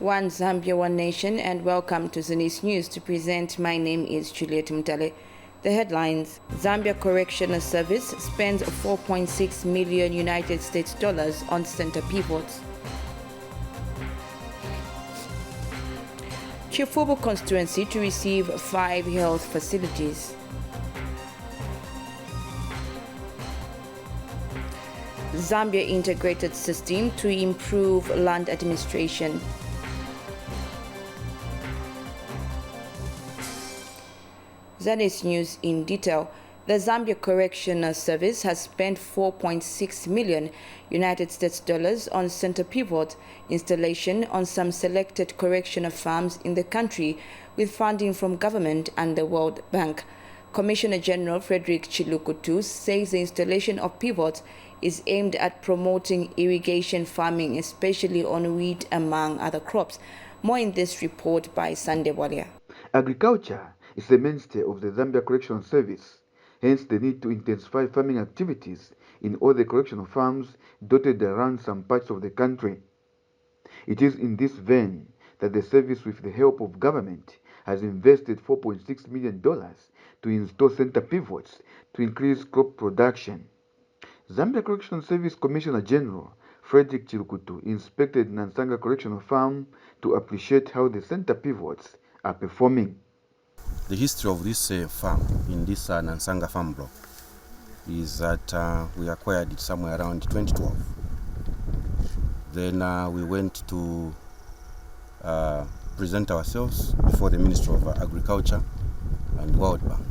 One Zambia, One Nation, and welcome to Zanis News. To present, my name is Juliet Mutale. The headlines: Zambia Correctional Service spends 4.6 million United States dollars on center pivots. Chifubu constituency to receive 5 health facilities. Zambia integrated system to improve land administration. Zanis News in detail. The Zambia Correctional Service has spent 4.6 million United States dollars on center pivot installation on some selected correctional farms in the country with funding from government and the World Bank. Commissioner General Frederick Chilukutu says the installation of pivots is aimed at promoting irrigation farming, especially on wheat among other crops. More in this report by Sande Walia. Agriculture is the mainstay of the Zambia Correctional Service, hence the need to intensify farming activities in all the correctional farms dotted around some parts of the country. It is in this vein that the service, with the help of government, has invested $4.6 million to install center pivots to increase crop production. Zambia Correctional Service Commissioner General Frederick Chilukutu inspected Nansanga Correctional Farm to appreciate how the center pivots are performing. The history of this farm in this Nansanga farm block is that we acquired it somewhere around 2012. Then we went to present ourselves before the Ministry of Agriculture and World Bank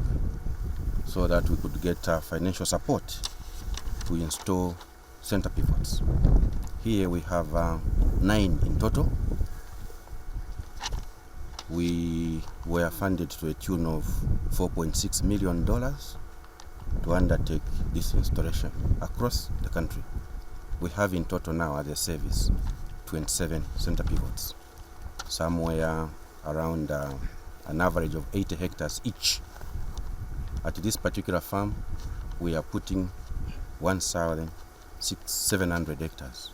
so that we could get financial support to install center pivots. Here we have 9 in total. We were funded to a tune of $4.6 million to undertake this installation across the country. We have in total now at the service 27 center pivots, somewhere around an average of 80 hectares each. At this particular farm, we are putting 1,700 hectares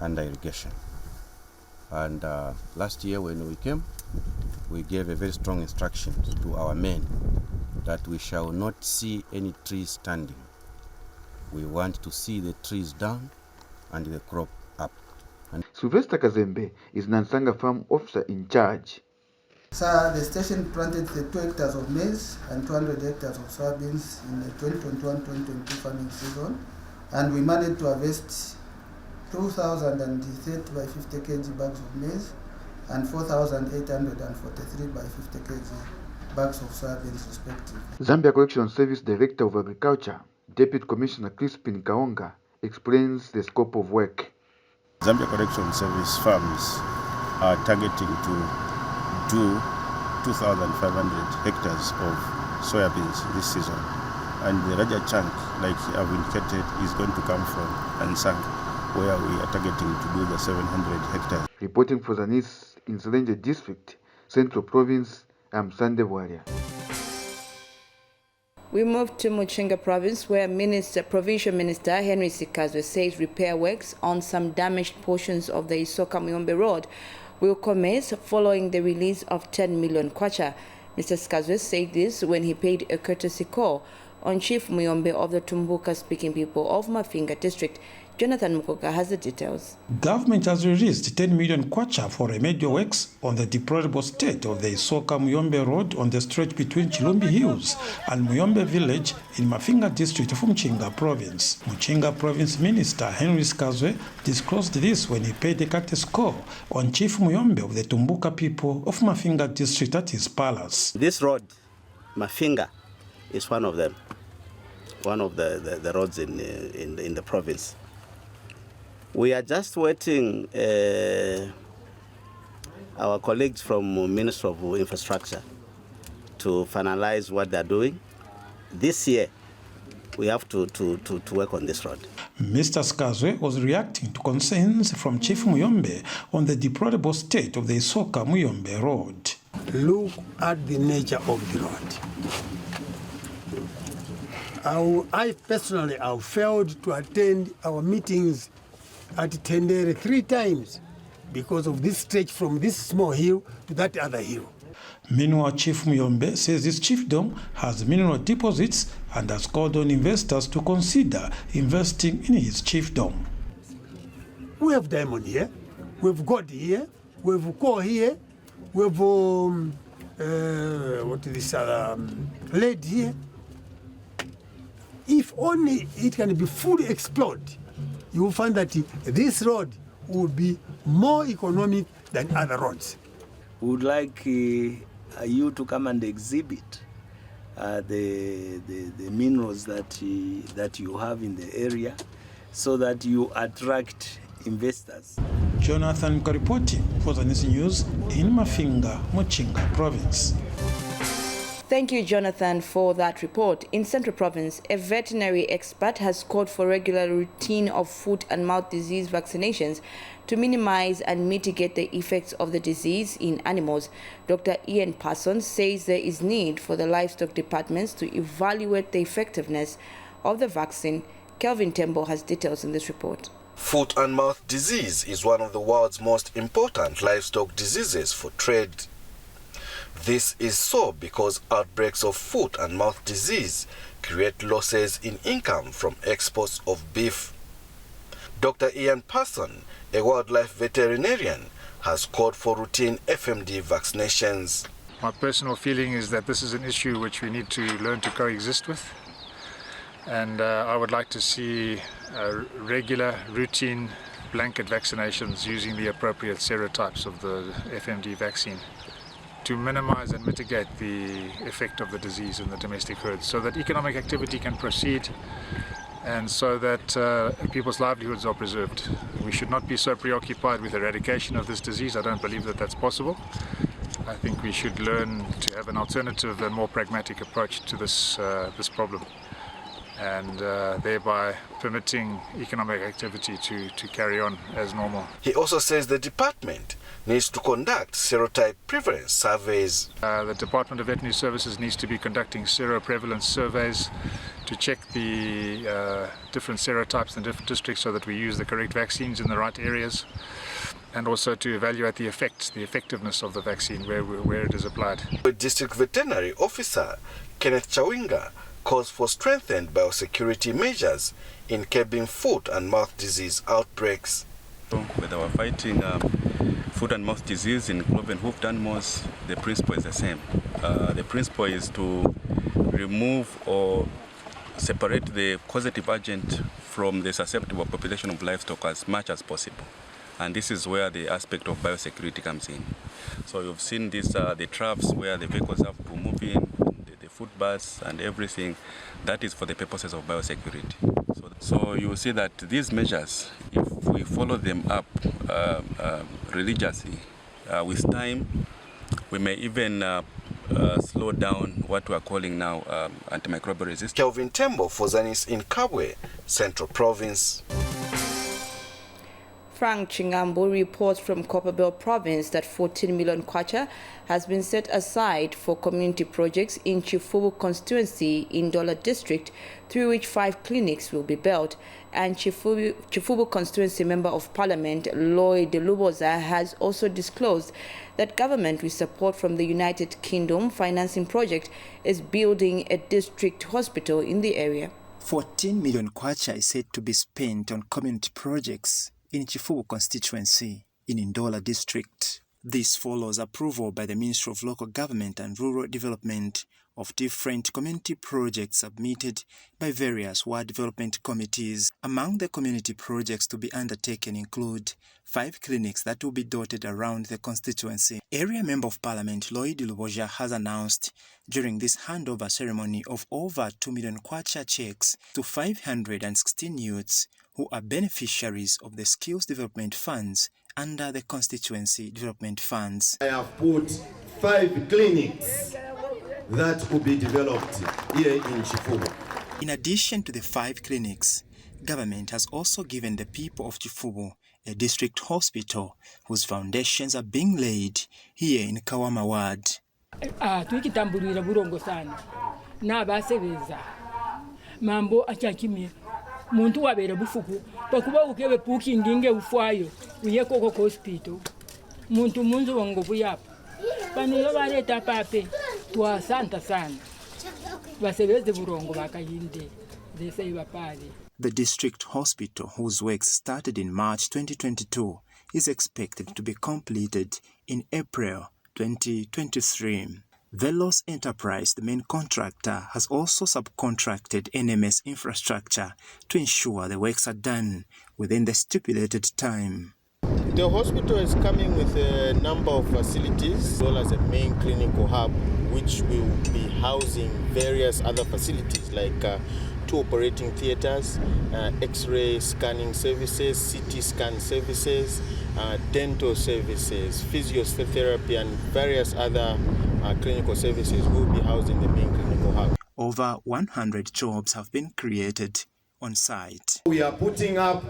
under irrigation. And last year when we came, we gave a very strong instructions to our men that we shall not see any trees standing. We want to see the trees down and the crop up. And Sylvester Kazembe is Nansanga Farm Officer in charge. Sir, the station planted 32 hectares of maize and 200 hectares of soybeans in the 2021-2022 farming season, and we managed to harvest 2,030 by 50 kg bags of maize and 4,843 by 50 kg bags of soybeans respectively. Zambia Correctional Service Director of Agriculture, Deputy Commissioner Crispin Kaonga, explains the scope of work. Zambia Correctional Service farms are targeting to do 2,500 hectares of soybeans this season, and the larger chunk, like I've indicated, is going to come from Nansanga, where we are targeting to do the 700 hectares. Reporting for Zanis in Selenje District, Central Province, I'm Sande Walia. We move to Muchinga Province, where Provincial Minister Henry Sikazwe says repair works on some damaged portions of the Isoka Muyombe Road will commence following the release of 10 million kwacha. Mr. Sikazwe said this when he paid a courtesy call on Chief Muyombe of the Tumbuka-speaking people of Mafinga District. Jonathan Mukoka has the details. Government has released 10 million kwacha for remedial works on the deplorable state of the Isoka Muyombe Road on the stretch between Chilumbi Hills and Muyombe Village in Mafinga District of Muchinga Province. Muchinga Province Minister Henry Sikazwe disclosed this when he paid a courtesy call on Chief Muyombe of the Tumbuka people of Mafinga District at his palace. This road, Mafinga, is one of them, one of the roads in the province. We are just waiting our colleagues from Ministry of Infrastructure to finalize what they're doing. This year, we have to work on this road. Mr. Sikazwe was reacting to concerns from Chief Muyombe on the deplorable state of the Isoka Muyombe Road. Look at the nature of the road. I personally have failed to attend our meetings at Tendere 3 times because of this stretch from this small hill to that other hill. Meanwhile, Chief Muyombe says his chiefdom has mineral deposits and has called on investors to consider investing in his chiefdom. We have diamond here, we have gold here, we have coal here, we have lead here. If only it can be fully explored, you will find that this road would be more economic than other roads. We would like you to come and exhibit the minerals that you have in the area so that you attract investors. Jonathan Karipoti for Zanis News in Mafinga, Mochinga Province. Thank you, Jonathan, for that report. In Central Province, a veterinary expert has called for regular routine of foot and mouth disease vaccinations to minimize and mitigate the effects of the disease in animals. Dr. Ian Parsons says there is need for the livestock departments to evaluate the effectiveness of the vaccine. Kelvin Tembo has details in this report. Foot and mouth disease is one of the world's most important livestock diseases for trade. This is so because outbreaks of foot and mouth disease create losses in income from exports of beef. Dr. Ian Parsons, a wildlife veterinarian, has called for routine FMD vaccinations. My personal feeling is that this is an issue which we need to learn to coexist with. And I would like to see regular, routine blanket vaccinations using the appropriate serotypes of the FMD vaccine to minimize and mitigate the effect of the disease in the domestic herds so that economic activity can proceed and so that people's livelihoods are preserved. We should not be so preoccupied with eradication of this disease. I don't believe that that's possible. I think we should learn to have an alternative and more pragmatic approach to this problem, and thereby permitting economic activity to carry on as normal. He also says the department needs to conduct serotype prevalence surveys. The Department of Veterinary Services needs to be conducting seroprevalence surveys to check the different serotypes in different districts so that we use the correct vaccines in the right areas, and also to evaluate the effectiveness of the vaccine where it is applied. The District Veterinary Officer Kenneth Chawinga calls for strengthened biosecurity measures in curbing foot and mouth disease outbreaks. With our fighting foot and mouth disease in cloven-hoofed animals, the principle is the same. The principle is to remove or separate the causative agent from the susceptible population of livestock as much as possible. And this is where the aspect of biosecurity comes in. So you've seen this, the troughs where the vehicles have to move in, the footbaths and everything. That is for the purposes of biosecurity. So you will see that these measures, if we follow them up religiously, with time, we may even slow down what we are calling now antimicrobial resistance. Kelvin Tembo for Zanis in Kabwe, Central Province. Frank Chingambu reports from Copperbelt Province that 14 million kwacha has been set aside for community projects in Chifubu constituency in Dola district, through which 5 clinics will be built. And Chifubu constituency Member of Parliament Lloyd Luboza has also disclosed that government, with support from the United Kingdom financing project, is building a district hospital in the area. 14 million kwacha is said to be spent on community projects in Chifubu constituency in Ndola district. This follows approval by the Ministry of Local Government and Rural Development of different community projects submitted by various ward development committees. Among the community projects to be undertaken include 5 clinics that will be dotted around the constituency. Area Member of Parliament Lloyd Luboja has announced during this handover ceremony of over 2 million kwacha checks to 516 youths who are beneficiaries of the skills development funds under the constituency development funds. I have put 5 clinics that will be developed here in Chifubu. In addition to the 5 clinics, government has also given the people of Chifubu a district hospital whose foundations are being laid here in Kawama ward. Tukitambulira bulongo sana na basebeza mambo achakimye muntu wabere bufuku pakuba ukebe puki nginge ufwayo uyeko ko hospital muntu munzo wangovu yapa panilo baleta pape twasanta sana basebeze burongo bakayinde dese bapali. The district hospital, whose works started in March 2022, is expected to be completed in April 2023. Velos Enterprise, the main contractor, has also subcontracted NMS infrastructure to ensure the works are done within the stipulated time. The hospital is coming with a number of facilities, as well as a main clinical hub, which will be housing various other facilities like 2 operating theaters, X-ray scanning services, CT scan services, dental services, physiotherapy, and various other clinical services will be housed in the main clinical hub. Over 100 jobs have been created on site. We are putting up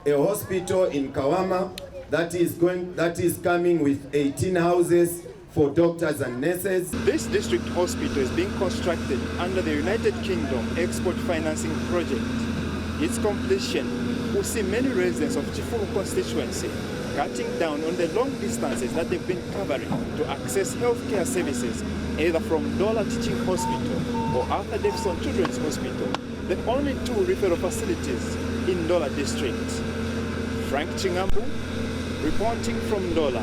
a hospital in Kawama that is coming with 18 houses for doctors and nurses. This district hospital is being constructed under the United Kingdom Export Financing Project. Its completion will see many residents of Chifuru constituency cutting down on the long distances that they've been covering to access healthcare services, either from Dola Teaching Hospital or Arthur Davidson Children's Hospital, the only 2 referral facilities in Dola district. Frank Chingambu, reporting from Dola.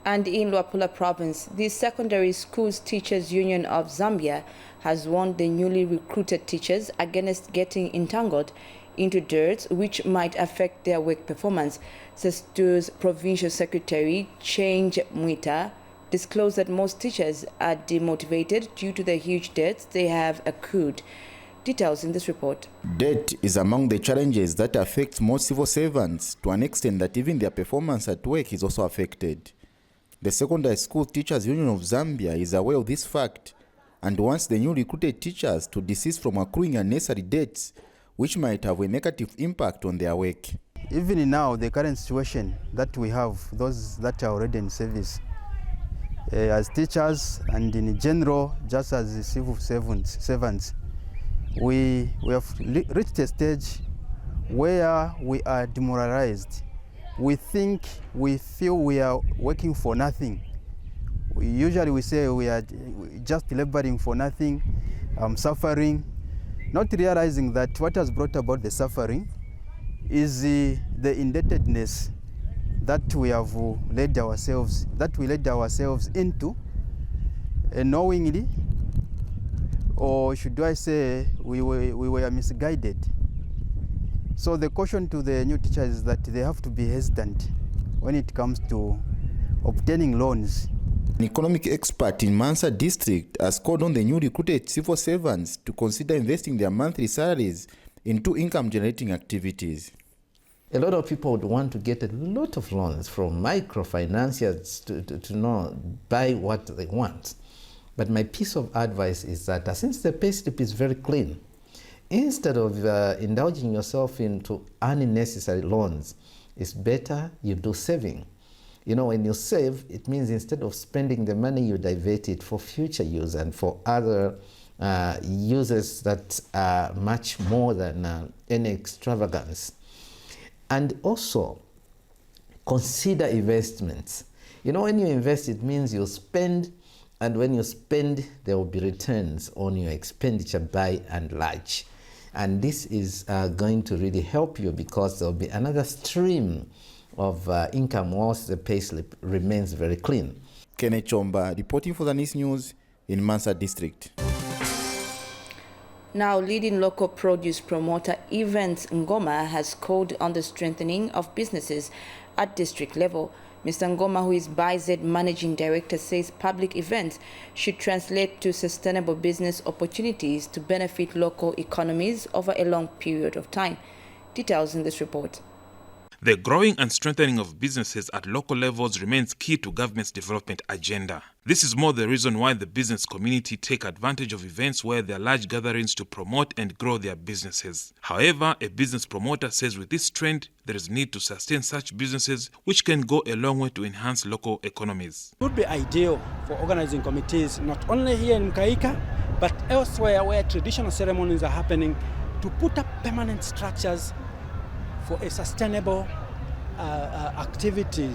And in Luapula province, the Secondary Schools Teachers Union of Zambia has warned the newly recruited teachers against getting entangled into dirt which might affect their work performance. SESTU's Provincial Secretary, Change Mwita, disclosed that most teachers are demotivated due to the huge debts they have accrued. Details in this report. Debt is among the challenges that affect most civil servants to an extent that even their performance at work is also affected. The Secondary School Teachers Union of Zambia is aware of this fact and wants the new recruited teachers to desist from accruing unnecessary debts which might have a negative impact on their work. Even now, the current situation that we have, those that are already in service, as teachers and in general, just as civil servants, we have reached a stage where we are demoralized. We feel we are working for nothing. We say we are just laboring for nothing, suffering, not realizing that what has brought about the suffering is the indebtedness that we have led ourselves into, knowingly, or should I say we were misguided. So the caution to the new teachers is that they have to be hesitant when it comes to obtaining loans. An economic expert in Mansa district has called on the new recruited civil servants to consider investing their monthly salaries into income-generating activities. A lot of people would want to get a lot of loans from microfinanciers to buy what they want. But my piece of advice is that since the payslip is very clean, instead of indulging yourself into unnecessary loans, it's better you do saving. You know, when you save, it means instead of spending the money, you divert it for future use and for other uses that are much more than any extravagance. And also, consider investments. You know, when you invest, it means you spend, and when you spend, there will be returns on your expenditure by and large. And this is going to really help you because there will be another stream of income whilst the payslip remains very clean. Kenneth Chomba reporting for Zanis News in Mansa District. Now, leading local produce promoter Events Ngoma has called on the strengthening of businesses at district level. Mr. Ngoma, who is BIZ Managing Director, says public events should translate to sustainable business opportunities to benefit local economies over a long period of time. Details in this report. The growing and strengthening of businesses at local levels remains key to government's development agenda. This is more the reason why the business community take advantage of events where there are large gatherings to promote and grow their businesses. However, a business promoter says with this trend, there is need to sustain such businesses which can go a long way to enhance local economies. It would be ideal for organizing committees not only here in Mkaika but elsewhere where traditional ceremonies are happening, to put up permanent structures for a sustainable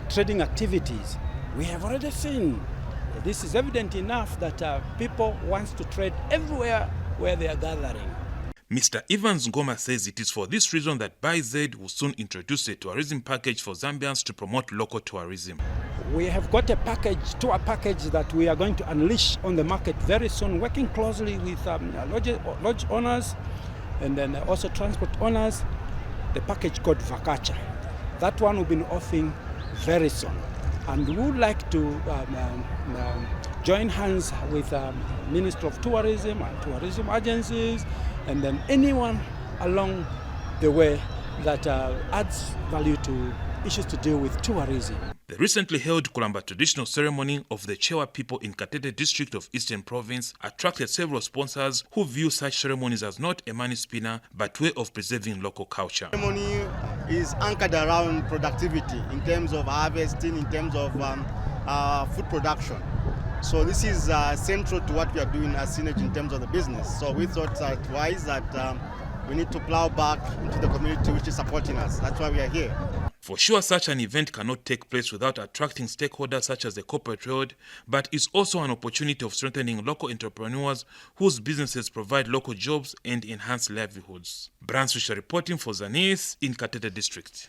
trading activities. We have already seen, this is evident enough that people want to trade everywhere where they are gathering. Mr. Evans Ngoma says it is for this reason that BuyZ will soon introduce a tourism package for Zambians to promote local tourism. We have got a tour package that we are going to unleash on the market very soon, working closely with lodge owners and then also transport owners, the package called Vakacha. That one will be offering very soon. And we would like to join hands with Ministry of Tourism and tourism agencies, and then anyone along the way that adds value to issues to deal with tourism. The recently held Kulamba traditional ceremony of the Chewa people in Katete district of Eastern Province attracted several sponsors who view such ceremonies as not a money spinner but way of preserving local culture. The ceremony is anchored around productivity in terms of harvesting, in terms of food production. So this is central to what we are doing as Synergy in terms of the business. So we thought wise that we need to plow back into the community which is supporting us. That's why we are here. For sure, such an event cannot take place without attracting stakeholders such as the corporate world, but is also an opportunity of strengthening local entrepreneurs whose businesses provide local jobs and enhance livelihoods. Branswisher reporting for Zanis in Katete district.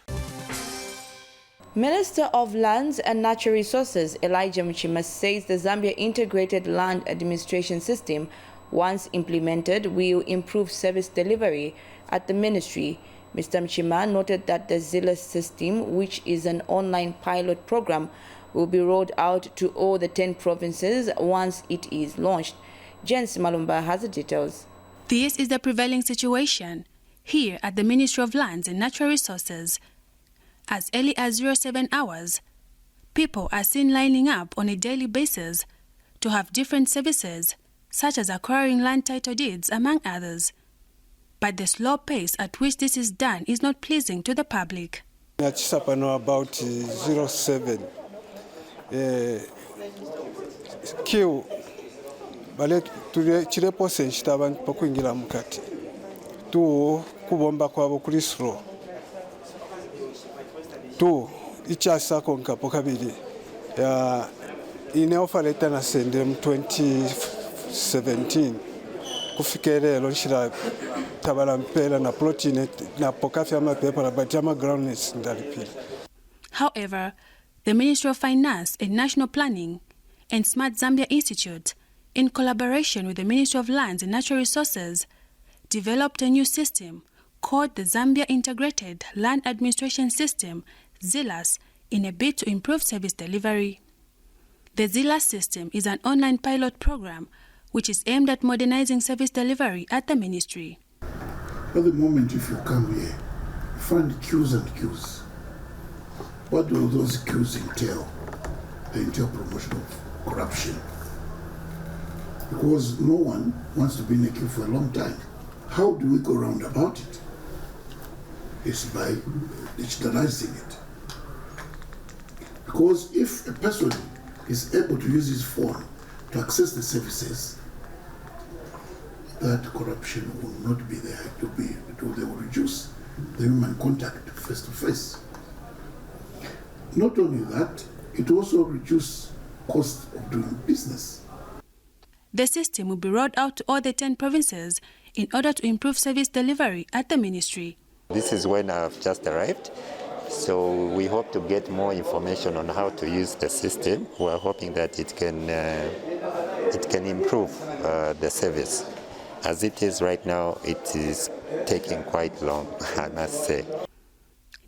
Minister of Lands and Natural Resources Elijah Mchima says the Zambia Integrated Land Administration System, once implemented, will improve service delivery at the ministry. Mr. Mchima noted that the Zilas system, which is an online pilot program, will be rolled out to all the 10 provinces once it is launched. Jens Malumba has the details. This is the prevailing situation here at the Ministry of Lands and Natural Resources. As early as 07 hours, people are seen lining up on a daily basis to have different services, such as acquiring land title deeds, among others. But the slow pace at which this is done is not pleasing to the public. Nachisapano about 07 kiu bale chirepo senchita abantu pakuingira mukati tu kubomba kwabo kuri slow tu ichasako nkapo kabiri ya ineofaleta na sende mu 2017 kufikere lonshira tabala mpela na protein na pokafi ama pepa na batama groundness ndalipira. However, the Ministry of Finance and National Planning and Smart Zambia Institute, in collaboration with the Ministry of Lands and Natural Resources, developed a new system called the Zambia Integrated Land Administration System, ZILAS, in a bid to improve service delivery. The ZILAS system is an online pilot program which is aimed at modernizing service delivery at the ministry. At the moment, if you come here, you find queues and queues. What do those queues entail? They entail promotion of corruption. Because no one wants to be in a queue for a long time. How do we go around about it? It's by digitalizing it. Because if a person is able to use his phone to access the services, that corruption will not be there. They will reduce the human contact face to face. Not only that, it also reduces cost of doing business. The system will be rolled out to all the 10 provinces in order to improve service delivery at the ministry. This is when I've just arrived, so we hope to get more information on how to use the system. We're hoping that it can improve the service. As it is right now, it is taking quite long, I must say.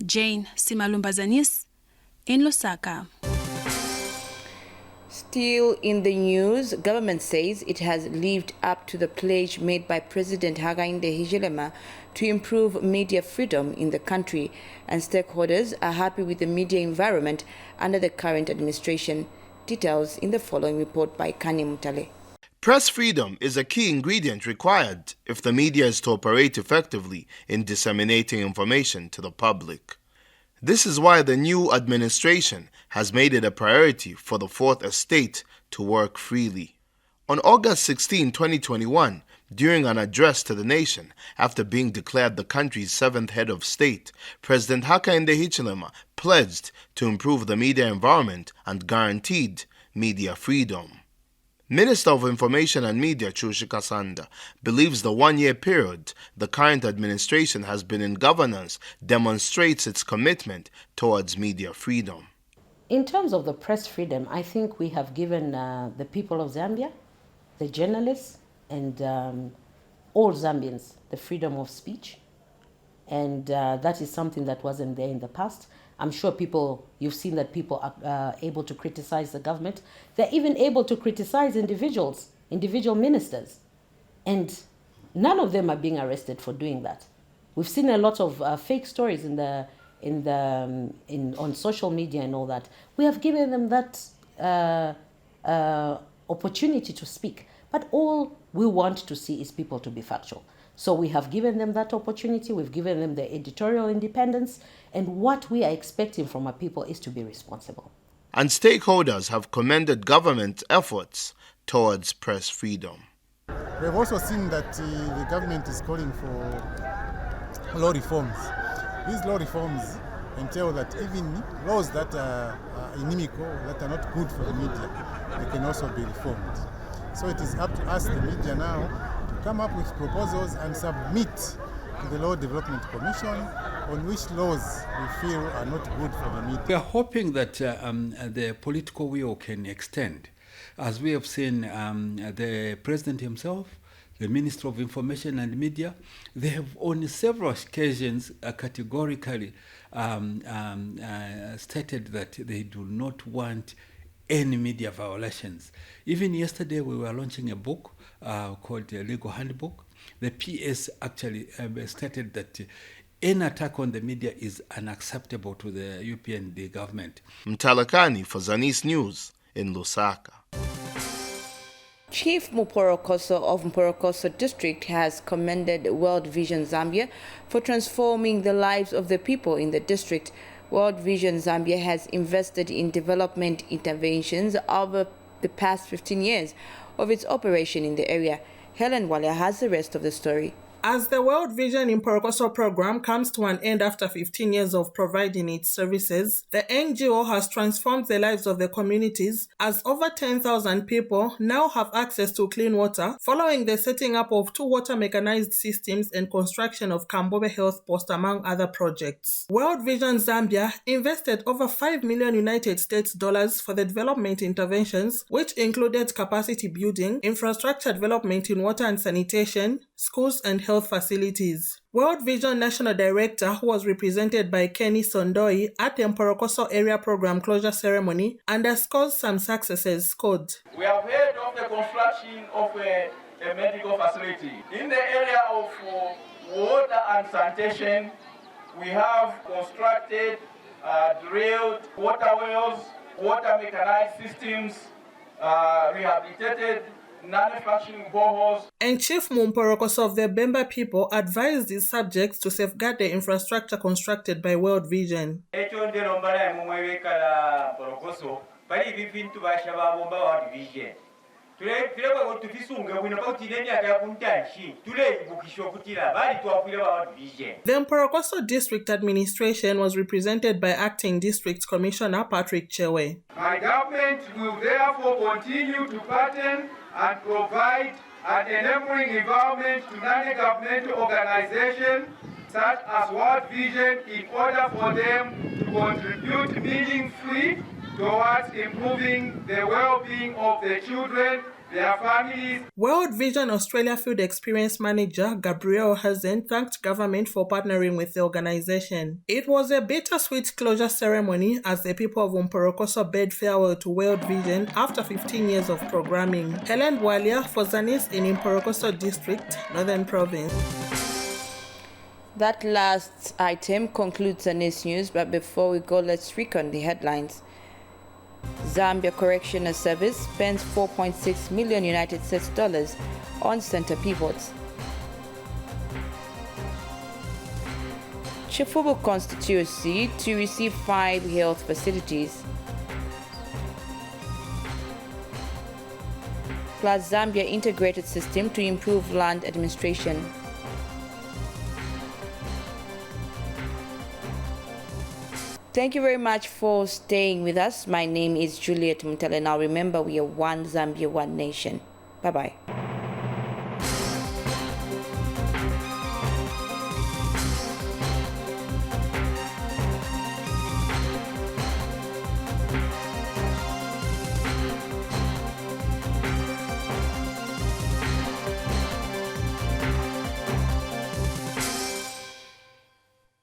Jane Simalumba Zanis in Lusaka. Still in the news, government says it has lived up to the pledge made by President Hakainde Hichilema to improve media freedom in the country, and stakeholders are happy with the media environment under the current administration. Details in the following report by Kani Mutale. Press freedom is a key ingredient required if the media is to operate effectively in disseminating information to the public. This is why the new administration has made it a priority for the Fourth Estate to work freely. On August 16, 2021, during an address to the nation after being declared the country's 7th head of state, President Hakainde Hichilema pledged to improve the media environment and guaranteed media freedom. Minister of Information and Media Chushi Kasanda believes the one-year period the current administration has been in governance demonstrates its commitment towards media freedom. In terms of the press freedom, I think we have given the people of Zambia, the journalists, and all Zambians the freedom of speech. And that is something that wasn't there in the past. I'm sure you've seen that people are able to criticize the government. They're even able to criticize individual ministers. And none of them are being arrested for doing that. We've seen a lot of fake stories on social media and all that. We have given them that opportunity to speak. But all we want to see is people to be factual. So we have given them that opportunity, we've given them the editorial independence, and what we are expecting from our people is to be responsible. And stakeholders have commended government efforts towards press freedom. We've also seen that the government is calling for law reforms. These law reforms entail that even laws that are inimical, that are not good for the media, they can also be reformed. So it is up to us, the media now, come up with proposals and submit to the Law Development Commission on which laws we feel are not good for the media. We are hoping that the political will can extend. As we have seen, the President himself, the Minister of Information and Media, they have on several occasions categorically stated that they do not want any media violations. Even yesterday we were launching a book called the Legal Handbook. The PS actually stated that any attack on the media is unacceptable to the UPND government. Mtalakani for Zanis News in Lusaka. Chief Mporokoso of Mporokoso District has commended World Vision Zambia for transforming the lives of the people in the district. World Vision Zambia has invested in development interventions over the past 15 years of its operation in the area. Helen Walia has the rest of the story. As the World Vision Mporokoso program comes to an end after 15 years of providing its services, the NGO has transformed the lives of the communities as over 10,000 people now have access to clean water following the setting up of 2 water mechanized systems and construction of Kambobe Health Post, among other projects. World Vision Zambia invested over $5 million United States dollars for the development interventions, which included capacity building, infrastructure development in water and sanitation, schools and health facilities. World Vision National Director, who was represented by Kenny Sondoi at the Mporokoso Area Program closure ceremony, underscores some successes scored. We have heard of the construction of a medical facility. In the area of water and sanitation, we have constructed, drilled water wells, water mechanized systems, rehabilitated non-functioning boreholes. And Chief Mporokoso of the Bemba people advised these subjects to safeguard the infrastructure constructed by World Vision. The Mporokoso District Administration was represented by Acting District Commissioner Patrick Chewe. My government will therefore continue to partner and provide an enabling environment to non-governmental organizations such as World Vision in order for them to contribute meaningfully towards improving the well-being of the children, their families. World Vision Australia Field Experience Manager Gabriel Hazen thanked government for partnering with the organization. It was a bittersweet closure ceremony as the people of Mporokoso bade farewell to World Vision after 15 years of programming. Helen Walia for Zanis in Mporokoso District, Northern Province. That last item concludes Zanis News, but before we go, let's recon the headlines. Zambia Correctional Service spends 4.6 million United States dollars on center pivots. Chifubu constituency to receive 5 health facilities. plus Zambia integrated system to improve land administration. Thank you very much for staying with us. My name is Juliet Mutale. Now remember, we are one Zambia, one nation. Bye-bye.